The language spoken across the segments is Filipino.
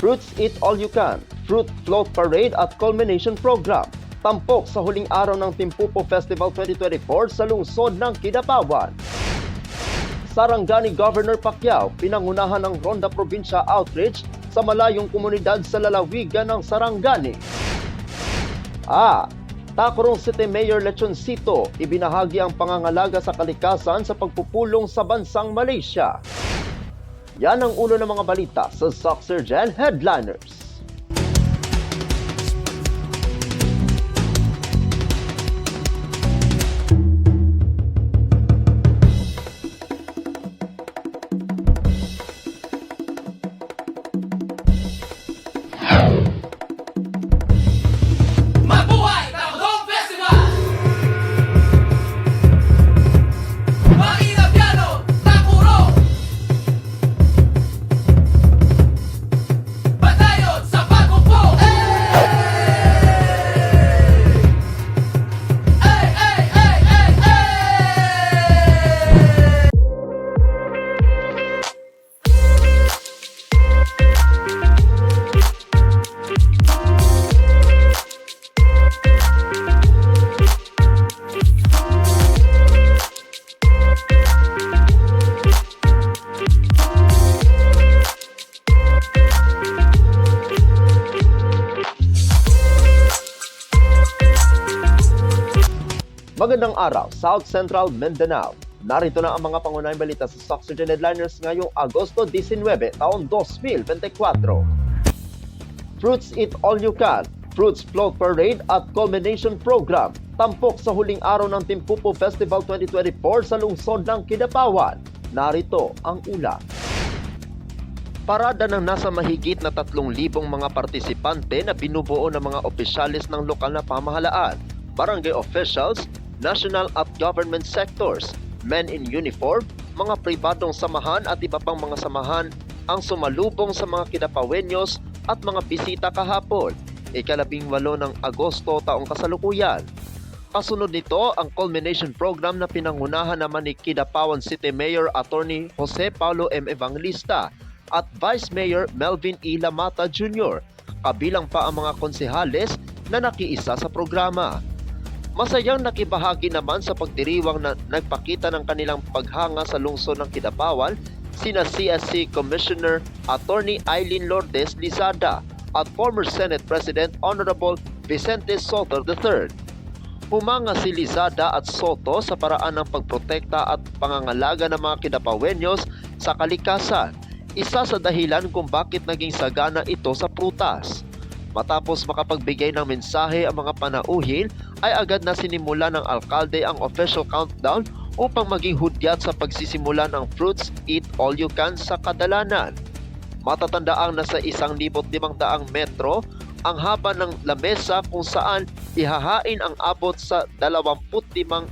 Fruits Eat All You Can, Fruit Float Parade at Culmination Program. Tampok sa huling araw ng Timpupo Festival 2024 sa lungsod ng Kidapawan. Sarangani Governor Pacquiao, pinangunahan ng Ronda Provincia Outreach sa malayong komunidad sa lalawigan ng Sarangani. Tacurong City Mayor Lechoncito, ibinahagi ang pangangalaga sa kalikasan sa pagpupulong sa bansang Malaysia. Yan ang ulo ng mga balita sa Soxergen Headliners. Magandang araw, South Central Mindanao. Narito na ang mga pangunahing balita sa Soxergen Headliners ngayong Agosto 19, taon 2024. Fruits Eat All You Can, Fruits Float Parade at Culmination Program. Tampok sa huling araw ng Timpupo Festival 2024 sa lungsod ng Kidapawan. Narito ang ulat. Parada ng nasa mahigit na 3,000 mga partisipante na binubuo ng mga opisyalis ng lokal na pamahalaan, barangay officials, national at government sectors, men in uniform, mga pribadong samahan at iba pang mga samahan ang sumalubong sa mga Kidapawenyos at mga bisita kahapon, ika-18 ng Agosto taong kasalukuyan. Kasunod nito ang culmination program na pinangunahan naman ni Kidapawan City Mayor Attorney Jose Paulo M. Evangelista at Vice Mayor Melvin E. Lamata Jr., kabilang pa ang mga konsehales na nakiisa sa programa. Masayang nakibahagi naman sa pagdiriwang na nagpakita ng kanilang paghanga sa lungsod ng Kidapawan sina CSC Commissioner Attorney Eileen Lourdes Lizada at former Senate President Honorable Vicente Soto III. Humanga si Lizada at Soto sa paraan ng pagprotekta at pangangalaga ng mga Kidapawenyos sa kalikasan, isa sa dahilan kung bakit naging sagana ito sa prutas. Matapos makapagbigay ng mensahe ang mga panauhin, ay agad na sinimula ng alkalde ang official countdown upang maging hudyat sa pagsisimula ng Fruits Eat All You Can sa kadalanan. Matatandaang nasa 1,500 metro ang haba ng lamesa kung saan ihahain ang abot sa 25,000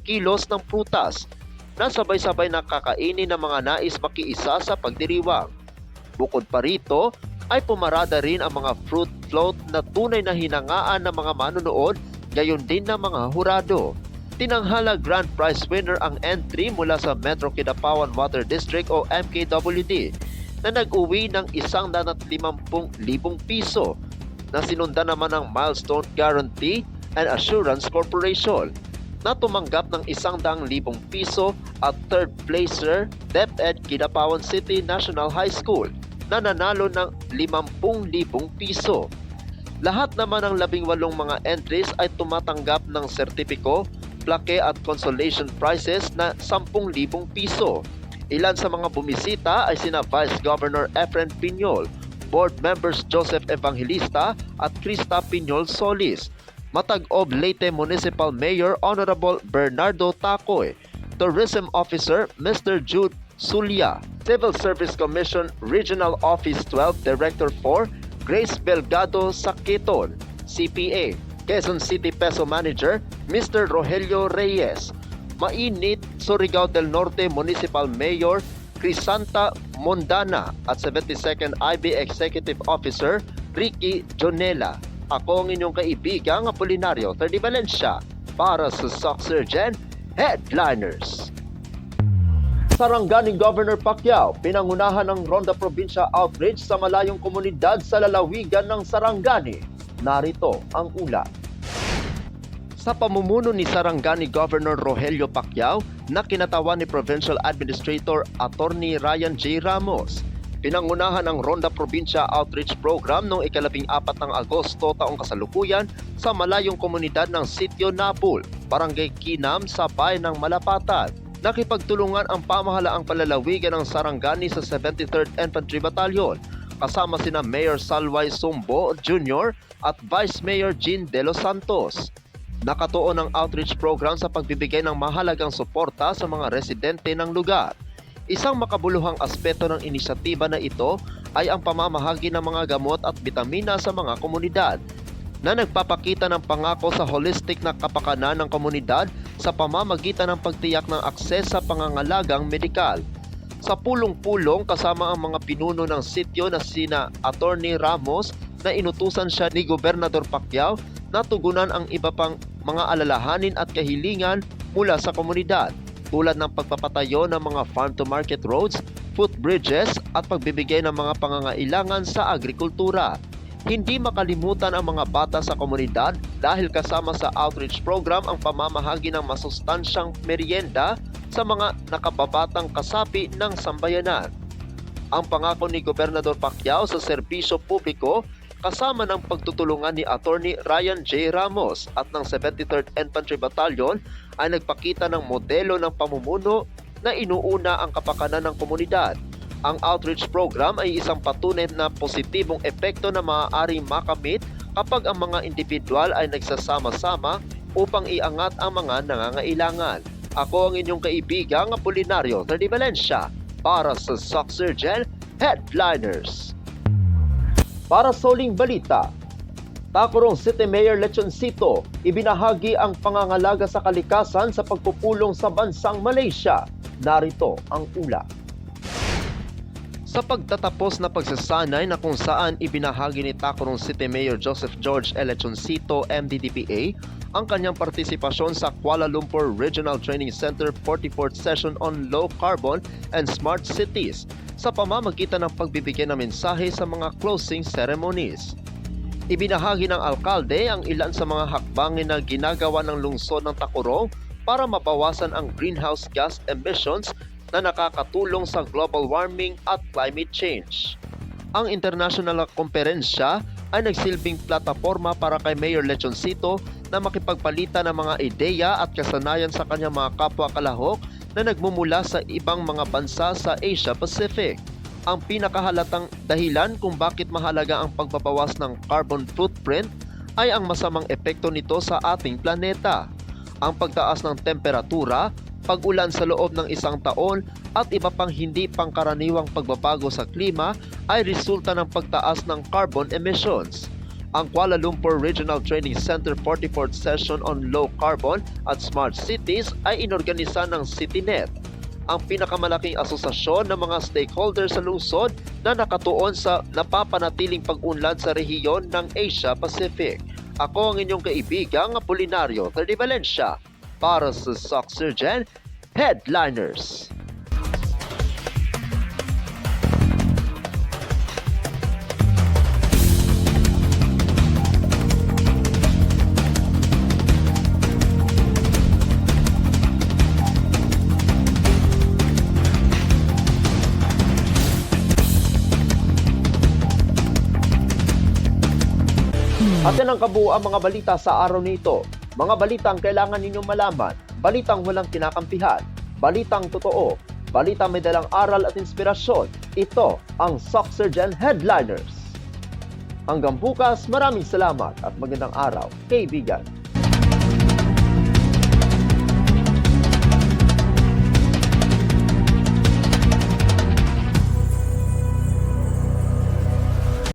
kilos ng prutas na sabay-sabay nakakainin ng mga nais makiisa sa pagdiriwang. Bukod pa rito, ay pumarada rin ang mga fruit float na tunay na hinangaan ng mga manonood, gayon din ng mga hurado. Tinanghala grand prize winner ang entry mula sa Metro Kidapawan Water District o MKWD na nag-uwi ng 150,000 piso na sinundan naman ng Milestone Guarantee and Assurance Corporation na tumanggap ng 100,000 piso at third placer DepEd Kidapawan City National High School na nanalo ng 50,000 piso. Lahat naman ng 18 mga entries ay tumatanggap ng sertipiko, plaque at consolation prizes na 10,000 piso. Ilan sa mga bumisita ay sina Vice Governor Efren Piñol, Board Members Joseph Evangelista at Krista Piñol Solis, Matag-Ob Leyte Municipal Mayor Honorable Bernardo Tacoy, Tourism Officer Mr. Jude Sulia, Civil Service Commission Regional Office 12 Director 4 Grace Belgado Saquiton, CPA, Quezon City Peso Manager Mr. Rogelio Reyes, Mainit Surigao del Norte Municipal Mayor Crisanta Mondana at 72nd IB Executive Officer Ricky Jonela. Ako ang inyong kaibigang Apolinario Terdi Valencia para sa Soxergen Headliners. Sarangani Governor Pacquiao, pinangunahan ng Ronda Provincia Outreach sa malayong komunidad sa lalawigan ng Sarangani. Narito ang ulat. Sa pamumuno ni Sarangani Governor Rogelio Pacquiao na kinatawan ni Provincial Administrator Attorney Ryan J. Ramos, pinangunahan ng Ronda Provincia Outreach Program noong ika-14 ng Agosto taong kasalukuyan sa malayong komunidad ng Sitio Napul, Barangay Kinam sa bayan ng Malapatan. Nakipagtulungan ang pamahalaang palalawigan ng Sarangani sa 73rd Infantry Battalion kasama sina Mayor Salway Sumbo Jr. at Vice Mayor Jean De Los Santos. Nakatuon ang outreach program sa pagbibigay ng mahalagang suporta sa mga residente ng lugar. Isang makabuluhang aspeto ng inisyatiba na ito ay ang pamamahagi ng mga gamot at bitamina sa mga komunidad na nagpapakita ng pangako sa holistic na kapakanan ng komunidad sa pamamagitan ng pagtiyak ng akses sa pangangalagang medikal. Sa pulong-pulong kasama ang mga pinuno ng sityo na sina Attorney Ramos na inutusan siya ni Gobernador Pacquiao na tugunan ang iba pang mga alalahanin at kahilingan mula sa komunidad tulad ng pagpapatayo ng mga farm-to-market roads, footbridges at pagbibigay ng mga pangangailangan sa agrikultura. Hindi makalimutan ang mga bata sa komunidad dahil kasama sa outreach program ang pamamahagi ng masustansyang merienda sa mga nakababatang kasapi ng sambayanan. Ang pangako ni Gobernador Pacquiao sa serbisyo publiko kasama ng pagtutulungan ni Attorney Ryan J. Ramos at ng 73rd Infantry Battalion ay nagpakita ng modelo ng pamumuno na inuuna ang kapakanan ng komunidad. Ang outreach program ay isang patunay na positibong epekto na maaaring makamit kapag ang mga individual ay nagsasama-sama upang iangat ang mga nangangailangan. Ako ang inyong kaibigang Apolinario Terdi Valencia para sa Soxurgen Headliners. Para sa huling balita, Tacurong City Mayor Lechoncito ibinahagi ang pangangalaga sa kalikasan sa pagpupulong sa bansang Malaysia. Narito ang ulat. Sa pagtatapos na pagsasanay na kung saan ibinahagi ni Tacurong City Mayor Joseph George L. Lechoncito, MDDPA, ang kanyang partisipasyon sa Kuala Lumpur Regional Training Center 44th Session on Low Carbon and Smart Cities sa pamamagitan ng pagbibigay ng mensahe sa mga closing ceremonies. Ibinahagi ng alkalde ang ilan sa mga hakbangin na ginagawa ng lungsod ng Tacurong para mabawasan ang greenhouse gas emissions na nakakatulong sa global warming at climate change. Ang international na komperensya ay nagsilbing plataforma para kay Mayor Lechoncito na makipagpalitan ng mga ideya at kasanayan sa kanyang mga kapwa kalahok na nagmumula sa ibang mga bansa sa Asia Pacific. Ang pinakahalatang dahilan kung bakit mahalaga ang pagbabawas ng carbon footprint ay ang masamang epekto nito sa ating planeta. Ang pagtaas ng temperatura, pag-ulan sa loob ng isang taon at iba pang hindi pangkaraniwang pagbabago sa klima ay resulta ng pagtaas ng carbon emissions. Ang Kuala Lumpur Regional Training Center 44th Session on Low Carbon at Smart Cities ay inorganisa ng CityNet, ang pinakamalaking asosasyon ng mga stakeholders sa lungsod na nakatuon sa napapanatiling pag-unlad sa rehiyon ng Asia Pacific. Ako ang inyong kaibigang Apolinario Terdi Valencia para sa Soxurgen Headliners. At yan ang kabuuan mga balita sa araw nito. Mga balitang kailangan ninyong malaman, balitang walang kinakampihan, balitang totoo, balitang may dalang aral at inspirasyon. Ito ang Soxurgen Headliners. Hanggang bukas, maraming salamat at magandang araw, kaibigan.